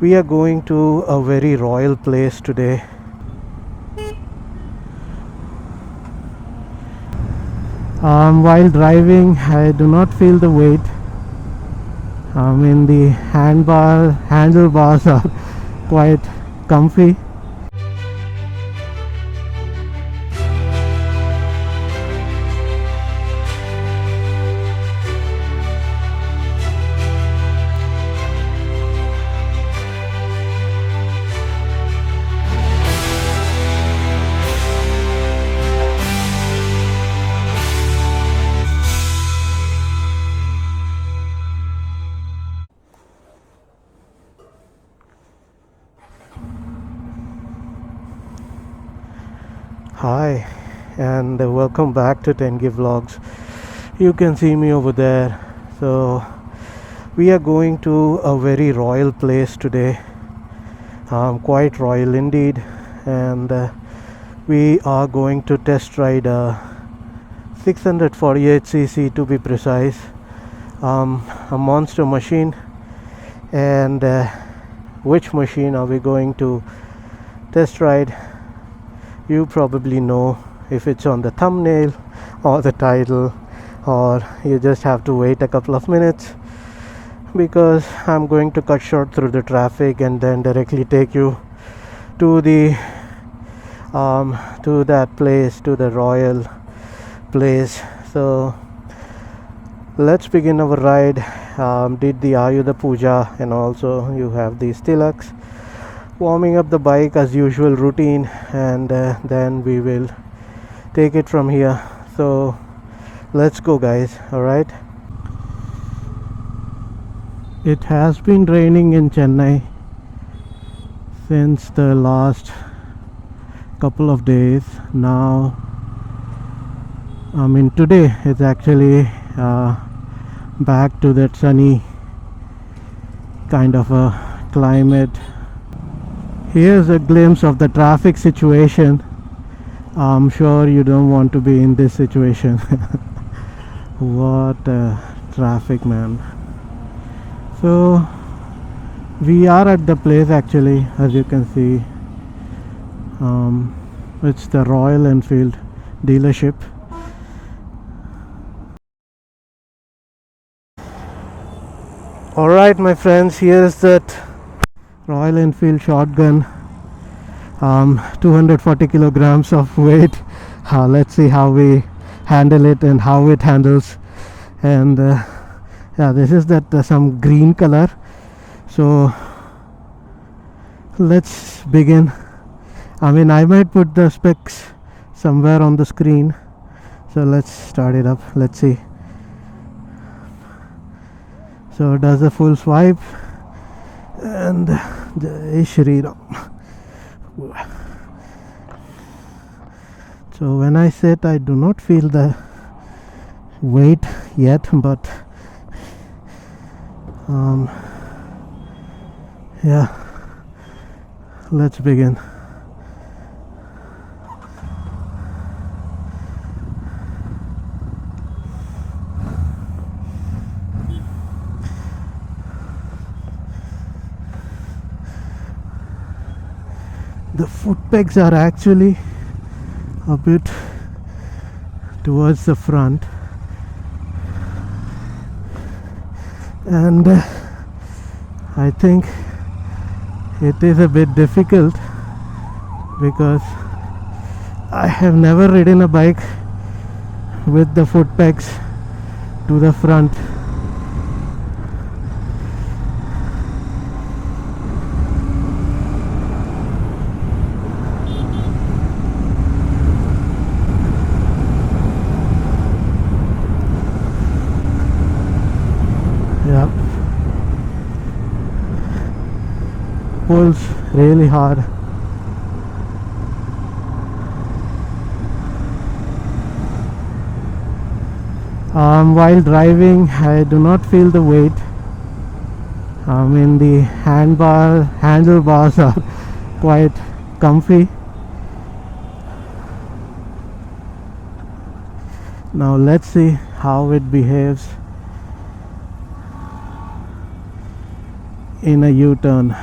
We are going to a very royal place today. While driving, I do not feel the weight. The handlebars are quite comfy. Hi, and welcome back to 10K Vlogs. You can see me over there. So we are going to a very royal place today, quite royal indeed, and we are going to test ride a 648cc, to be precise, a monster machine. And which machine are we going to test ride? You probably know if it's on the thumbnail or the title, or you just have to wait a couple of minutes, because I'm going to cut short through the traffic and then directly take you to the to that place, to the royal place. So let's begin our ride. Did the Ayudha Puja, and also you have these tilaks, warming up the bike as usual routine, and then we will take it from here. So let's go, guys. All right, it has been raining in Chennai since the last couple of days now. Today it's actually back to that sunny kind of a climate. Here's a glimpse of the traffic situation. I'm sure you don't want to be in this situation. What traffic, man. So we are at the place, actually, as you can see. It's the Royal Enfield dealership. Alright, my friends, here's that Royal Enfield shotgun, 240 kilograms of weight. Let's see how we handle it and how it handles. And yeah, this is that some green color. So let's begin. I might put the specs somewhere on the screen, so let's start it up. Let's see. So it does a full swipe, and Jai Shri Ram. So when I sit, I do not feel the weight yet, but yeah, let's begin. The foot pegs are actually a bit towards the front, and I think it is a bit difficult because I have never ridden a bike with the foot pegs to the front. Yeah, pulls really hard. While driving, I do not feel the weight. The handlebars are quite comfy. Now let's see how it behaves in a U-turn.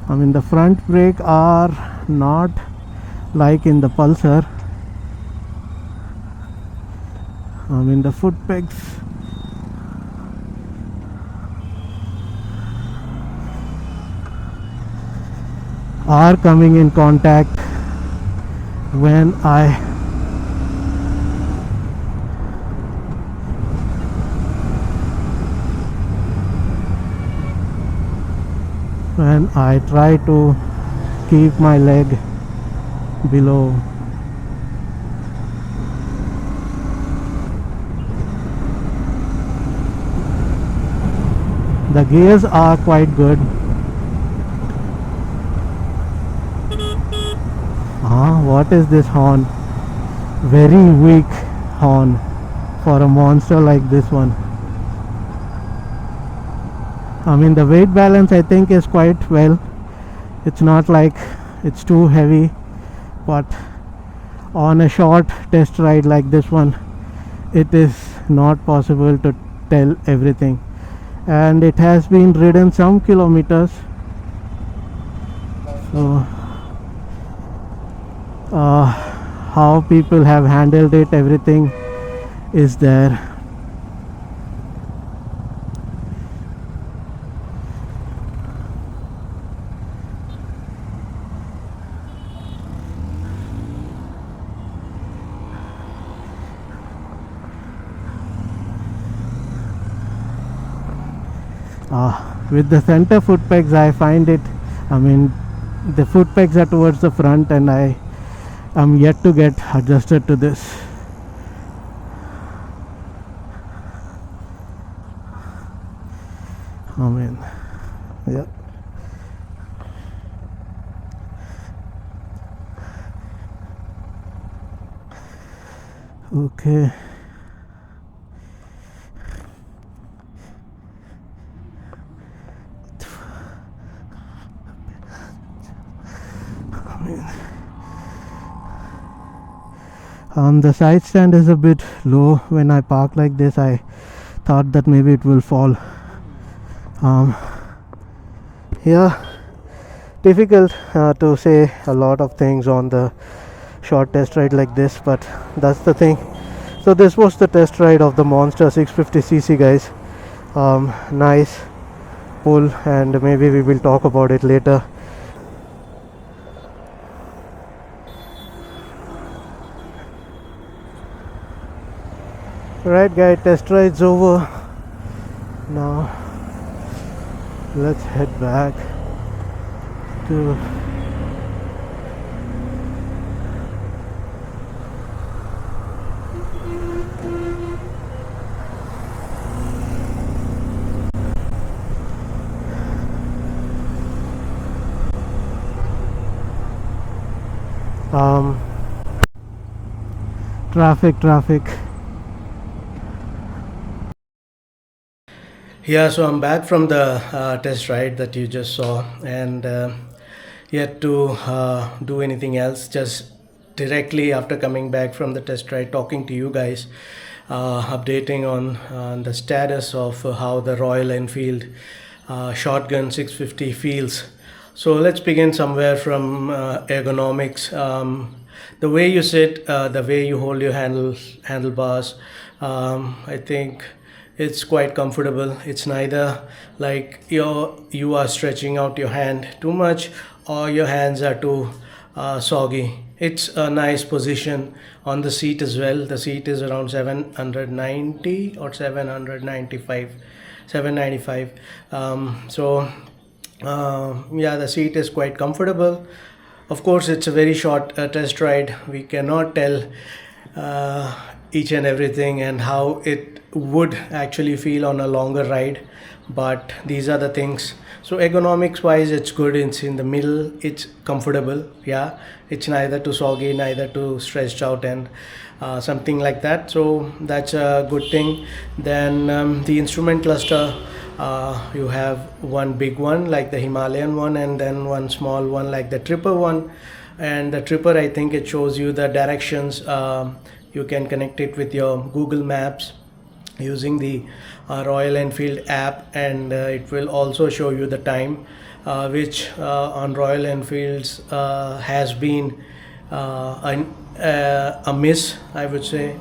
I mean, the front brake are not like in the Pulsar. I mean, the foot pegs are coming in contact when I try to keep my leg below. The gears are quite good. What is this horn? Very weak horn for a monster like this one. I mean, the weight balance I think is quite well. It's not like it's too heavy, but on a short test ride like this one, it is not possible to tell everything. And it has been ridden some kilometers, so how people have handled it, everything is there. With the center foot pegs, I find it, I mean, the foot pegs are towards the front and I am yet to get adjusted to this. I mean, yeah. Okay. The side stand is a bit low. When I park like this, I thought that maybe it will fall. Yeah, difficult to say a lot of things on the short test ride like this, but that's the thing. So this was the test ride of the Monster 650cc, guys. Nice pull, and maybe we will talk about it later. Right, guys, test ride's over. Now let's head back to traffic. Yeah, so I'm back from the test ride that you just saw, and yet to do anything else. Just directly after coming back from the test ride, talking to you guys, updating on the status of how the Royal Enfield shotgun 650 feels. So let's begin somewhere from ergonomics. The way you sit, the way you hold your handlebars, I think it's quite comfortable. It's neither like you are stretching out your hand too much or your hands are too soggy. It's a nice position on the seat as well. The seat is around 790 or 795. Yeah, the seat is quite comfortable. Of course, it's a very short test ride. We cannot tell each and everything and how it would actually feel on a longer ride, but these are the things. So ergonomics wise, it's good. It's in the middle, it's comfortable. Yeah, it's neither too soggy, neither too stretched out, and something like that. So that's a good thing. Then the instrument cluster, you have one big one like the Himalayan one, and then one small one like the Tripper one. And the Tripper, I think it shows you the directions. You can connect it with your Google Maps using the Royal Enfield app, and it will also show you the time, which on Royal Enfields has been a miss, I would say,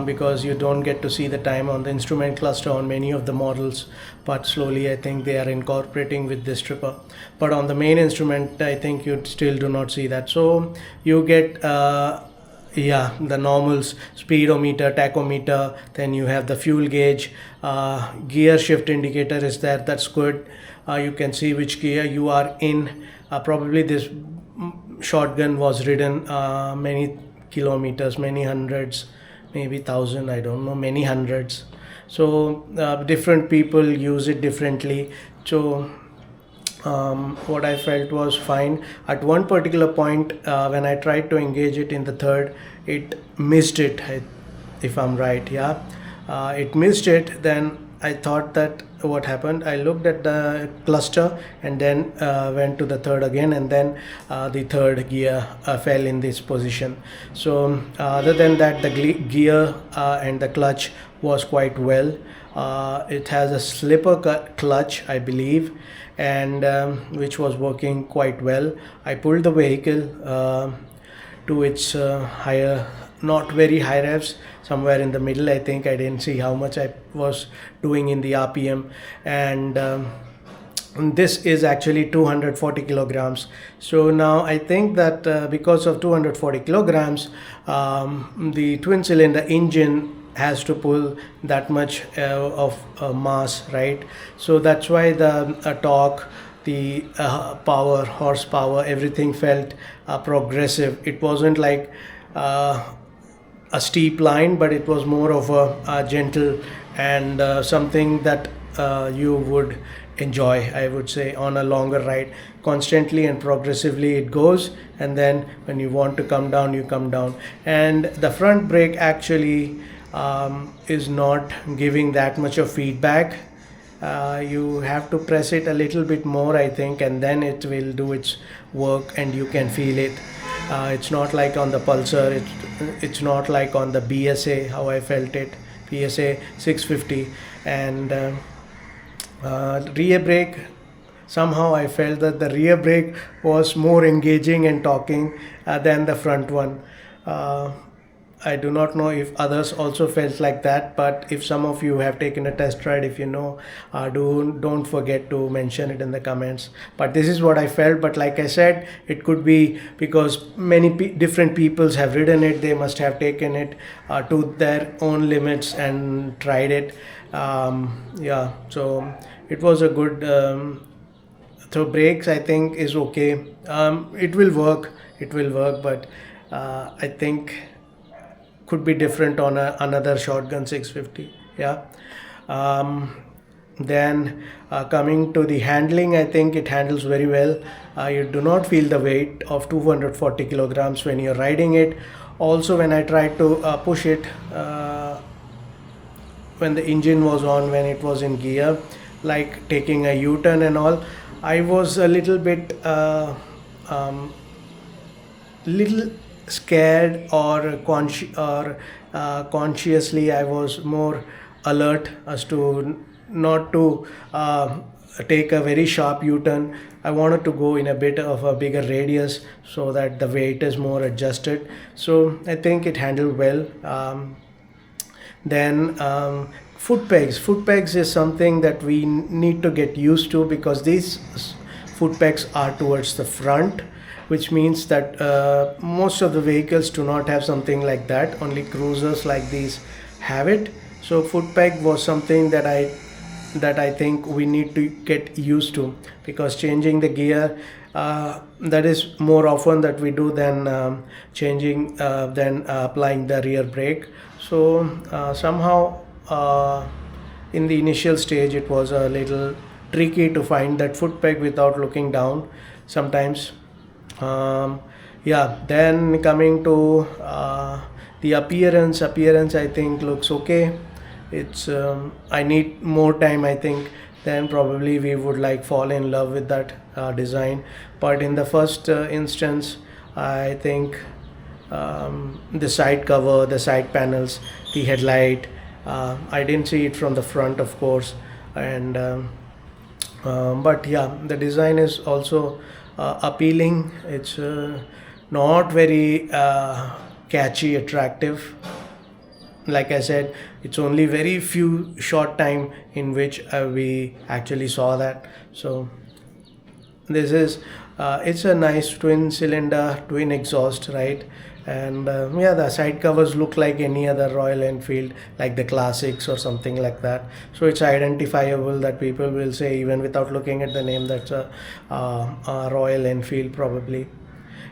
because you don't get to see the time on the instrument cluster on many of the models. But slowly I think they are incorporating with this stripper. But on the main instrument, I think you still do not see that. So you get yeah, the normals: speedometer, tachometer, then you have the fuel gauge, gear shift indicator is there, that's good. You can see which gear you are in. Probably this shotgun was ridden many kilometers, many hundreds, maybe thousand, I don't know, many hundreds. So different people use it differently. So what I felt was fine. At one particular point, when I tried to engage it in the third, it missed it, if I'm right. Yeah, it missed it. Then I thought that what happened. I looked at the cluster and then went to the third again, and then the third gear fell in this position. So other than that, the gear and the clutch was quite well. It has a slipper clutch, I believe, and which was working quite well. I pulled the vehicle to its higher, not very high revs, somewhere in the middle. I think I didn't see how much I was doing in the RPM, and this is actually 240 kilograms. So now I think that because of 240 kilograms, the twin cylinder engine has to pull that much of mass, right? So that's why the torque, the power, horsepower, everything felt progressive. It wasn't like a steep line, but it was more of a gentle and something that you would enjoy, I would say, on a longer ride. Constantly and progressively it goes, and then when you want to come down, you come down. And the front brake actually is not giving that much of feedback. You have to press it a little bit more, I think, and then it will do its work and you can feel it. It's not like on the Pulsar, it's not like on the BSA, how I felt it, BSA 650. And rear brake, somehow I felt that the rear brake was more engaging and talking than the front one. I do not know if others also felt like that, but if some of you have taken a test ride, if you know, don't forget to mention it in the comments. But this is what I felt. But like I said, it could be because many different peoples have ridden it. They must have taken it to their own limits and tried it. Yeah, so it was a good. So brakes, I think, is okay. It will work. It will work, but I think could be different on another shotgun 650. Yeah. Then coming to the handling, I think it handles very well. You do not feel the weight of 240 kilograms when you're riding it. Also, when I tried to push it when the engine was on, when it was in gear, like taking a U-turn and all, I was a little bit little scared, or consciously I was more alert as to not to take a very sharp U-turn. I wanted to go in a bit of a bigger radius so that the weight is more adjusted. So I think it handled well. Then foot pegs is something that we need to get used to, because these foot pegs are towards the front, which means that most of the vehicles do not have something like that. Only cruisers like these have it. So foot peg was something that I think we need to get used to, because changing the gear, that is more often that we do than applying the rear brake. So somehow in the initial stage it was a little tricky to find that foot peg without looking down sometimes. Yeah, then coming to the appearance I think looks okay. It's I need more time, I think, then probably we would like fall in love with that design. But in the first instance, I think the side cover, the side panels, the headlight, I didn't see it from the front, of course, and but yeah, the design is also appealing. It's not very catchy, attractive. Like I said, it's only very few short time in which we actually saw that. So this is it's a nice twin cylinder, twin exhaust, right? And yeah, the side covers look like any other Royal Enfield, like the classics or something like that. So it's identifiable, that people will say even without looking at the name, that's a Royal Enfield probably.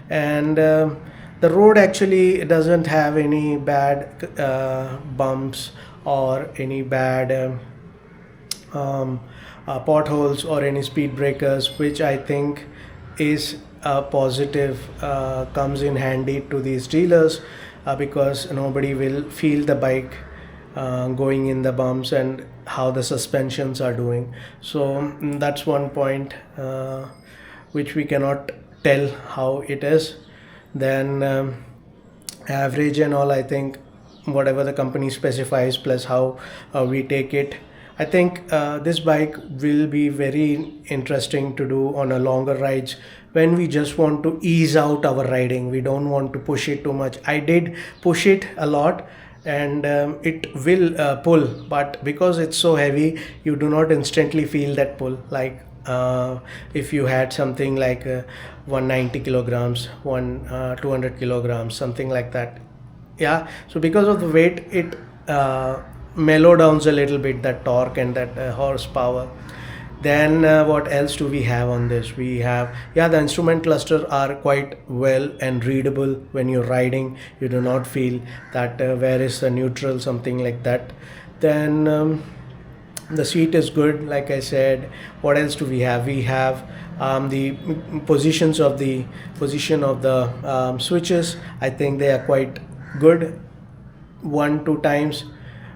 And the road actually doesn't have any bad bumps or any bad potholes or any speed breakers, which I think is a positive, comes in handy to these dealers, because nobody will feel the bike going in the bumps and how the suspensions are doing. So that's one point which we cannot tell how it is. Then average and all, I think whatever the company specifies plus how we take it, I think this bike will be very interesting to do on a longer rides, when we just want to ease out our riding. We don't want to push it too much. I did push it a lot, and it will pull, but because it's so heavy, you do not instantly feel that pull, like if you had something like 190 kilograms, 200 kilograms, something like that. Yeah, so because of the weight, it mellow downs a little bit, that torque and that horsepower. Then what else do we have on this? We have, yeah, the instrument cluster are quite well and readable. When you're riding, you do not feel that where is the neutral, something like that. Then the seat is good, like I said. What else do we have? We have the positions of the switches. I think they are quite good. One, two times,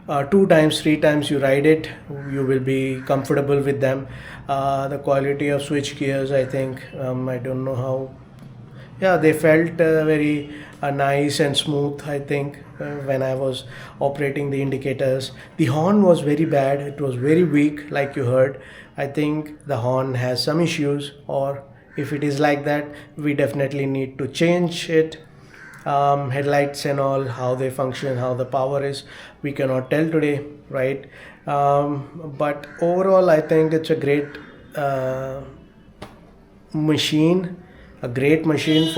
2 times, 3 times you ride it, you will be comfortable with them. The quality of switch gears, I think, I don't know how, yeah, they felt very nice and smooth, I think, when I was operating the indicators. The horn was very bad, it was very weak, like you heard. I think the horn has some issues, or if it is like that, we definitely need to change it. Headlights and all, how they function, how the power is, we cannot tell today, right? But overall, I think it's a great machine, a great machine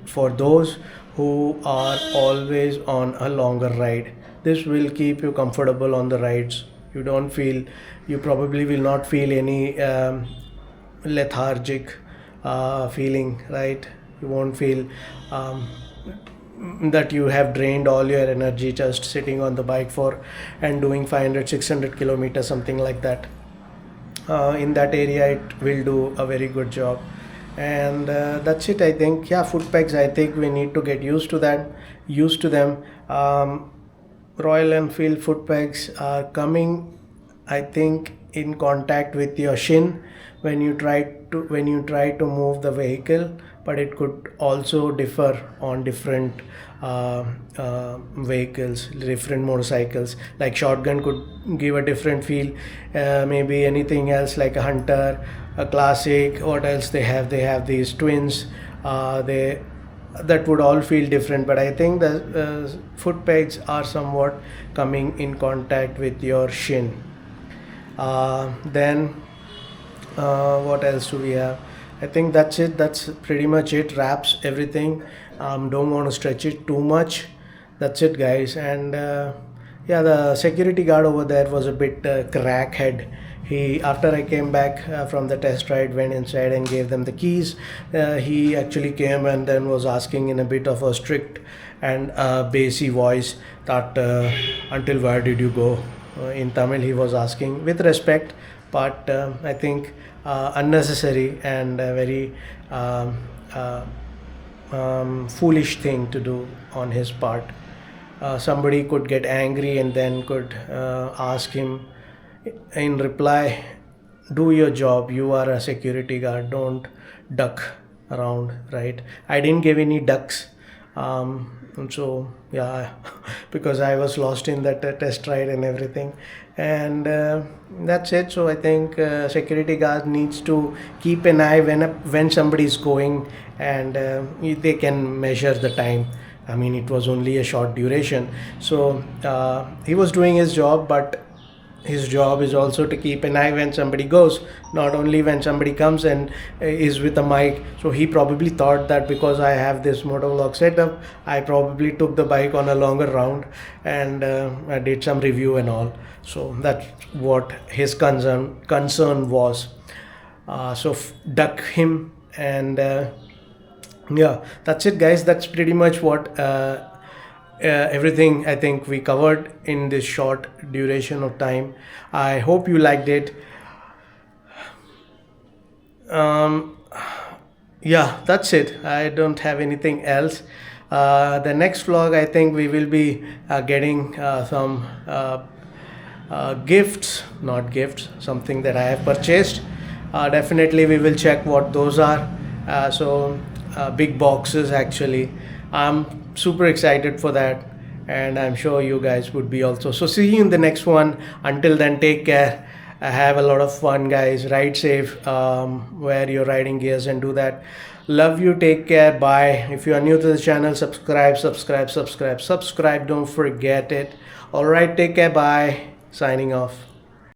for those who are always on a longer ride. This will keep you comfortable on the rides. You probably will not feel any lethargic feeling, right? You won't feel that you have drained all your energy just sitting on the bike for and doing 500-600 kilometers, something like that. In that area, it will do a very good job. And that's it, I think. Yeah, foot pegs, I think we need to get used to them. Royal Enfield foot pegs are coming, I think, in contact with your shin when you try to move the vehicle, but it could also differ on different vehicles, different motorcycles. Like shotgun could give a different feel, maybe anything else like a Hunter, a Classic. What else they have? They have these twins, that would all feel different, but I think the foot pegs are somewhat coming in contact with your shin. Then what else do we have? I think that's it. That's pretty much it. Wraps everything. Don't want to stretch it too much. That's it, guys. And yeah, the security guard over there was a bit crackhead. He, after I came back from the test ride, went inside and gave them the keys. He actually came and then was asking in a bit of a strict and bassy voice that until where did you go? In Tamil he was asking, with respect, but I think unnecessary and a very foolish thing to do on his part. Somebody could get angry and then could ask him in reply, do your job, you are a security guard, don't duck around, right? I didn't give any ducks. And so yeah, because I was lost in that test ride and everything, and that's it. So I think security guard needs to keep an eye when somebody is going, and they can measure the time. I mean, it was only a short duration, so he was doing his job, but his job is also to keep an eye when somebody goes, not only when somebody comes and is with a mic. So he probably thought that because I have this motovlog setup, I probably took the bike on a longer round, and I did some review and all. So that's what his concern was. So duck him, and yeah, that's it, guys. That's pretty much what everything I think we covered in this short duration of time. I hope you liked it. um, yeah, that's it. I don't have anything else. The next vlog, I think we will be getting some gifts, not gifts, something that I have purchased. Definitely we will check what those are. Big boxes actually. I'm super excited for that, and I'm sure you guys would be also. So see you in the next one. Until then, take care. Have a lot of fun, guys. Ride safe, wear your riding gears and do that. Love you. Take care. Bye. If you are new to the channel, subscribe. Don't forget it. All right, take care. Bye. Signing off.